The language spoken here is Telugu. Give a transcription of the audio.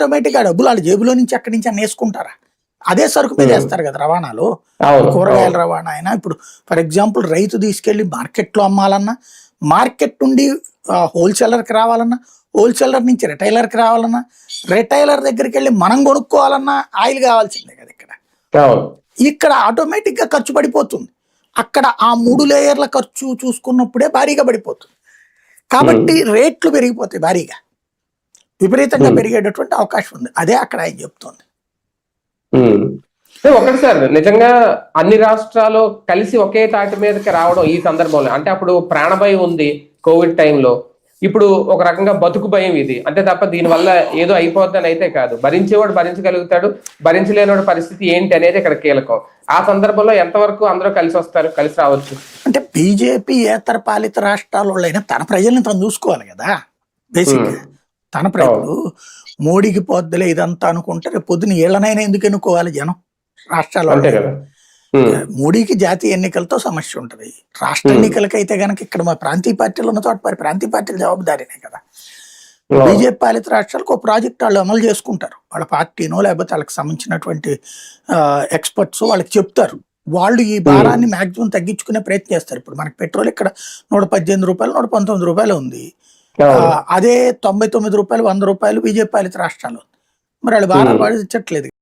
ఆటోమేటిక్ గా డబ్బులు వాళ్ళ జేబులో నుంచి ఎక్కడి నుంచి అన్న వేసుకుంటారా? అదే సరుకు మీద వేస్తారు కదా రవాణాలో. కూరగాయల రవాణా అయినా ఇప్పుడు ఫర్ ఎగ్జాంపుల్ రైతు తీసుకెళ్లి మార్కెట్ లో అమ్మాలన్నా, మార్కెట్ నుండి హోల్సేలర్ కి రావాలన్నా, హోల్సేలర్ నుంచి రిటైలర్ కి రావాలన్నా, రిటైలర్ దగ్గరికి వెళ్ళి మనం కొనుక్కోవాలన్నా ఆయిల్ కావాల్సిందే కదా ఇక్కడ. ఇక్కడ ఆటోమేటిక్ గా ఖర్చు పడిపోతుంది. అక్కడ ఆ 3 లేయర్ల ఖర్చు చూసుకున్నప్పుడే భారీగా పడిపోతుంది. కాబట్టి రేట్లు పెరిగిపోతాయి భారీగా, విపరీతంగా పెరిగేటటువంటి అవకాశం ఉంది. అదే అక్కడ ఆయన చెప్తుంది. ఒకటి సార్, నిజంగా అన్ని రాష్ట్రాలు కలిసి ఒకే తాటి మీదకి రావడం ఈ సందర్భంలో, అంటే అప్పుడు ప్రాణభయం ఉంది కోవిడ్ టైంలో, ఇప్పుడు ఒక రకంగా బతుకు భయం ఇది, అంతే తప్ప దీనివల్ల ఏదో అయిపోద్దని అయితే కాదు. భరించేవాడు భరించగలుగుతాడు, భరించలేనివాడు పరిస్థితి ఏంటి అనేది ఇక్కడ కీలకం. ఆ సందర్భంలో ఎంతవరకు అందరూ కలిసి వస్తారు, కలిసి రావచ్చు? అంటే బీజేపీ ఏతర పాలిత రాష్ట్రాలైనా తన ప్రజల్ని తను చూసుకోవాలి కదా. బేసిక్ తన ప్రజలు మోడీకి పోద్దులే ఇదంతా అనుకుంటే రేపు పొద్దున ఏళ్ళనైనా ఎందుకు ఎన్నుకోవాలి జనం రాష్ట్రాల్లో? మోడీకి జాతీయ ఎన్నికలతో సమస్య ఉంటుంది. రాష్ట్ర ఎన్నికలకైతే గనక ఇక్కడ మా ప్రాంతీయ పార్టీలు ఉన్న చోట మరి ప్రాంతీయ పార్టీల జవాబుదారీనే కదా. బీజేపీ పాలిత రాష్ట్రాలకు ఒక ప్రాజెక్ట్ వాళ్ళు అమలు చేసుకుంటారు. వాళ్ళ పార్టీనో లేకపోతే వాళ్ళకి సంబంధించినటువంటి ఎక్స్పర్ట్స్ వాళ్ళకి చెప్తారు. వాళ్ళు ఈ భారాన్ని మాక్సిమం తగ్గించుకునే ప్రయత్నం చేస్తారు. ఇప్పుడు మనకి పెట్రోల్ ఇక్కడ 118 రూపాయలు 119 రూపాయలు ఉంది. అదే 99 రూపాయలు 100 రూపాయలు బీజేపీ పాలిత రాష్ట్రాలు. మరి వాళ్ళు భారాలు పాటించట్లేదు.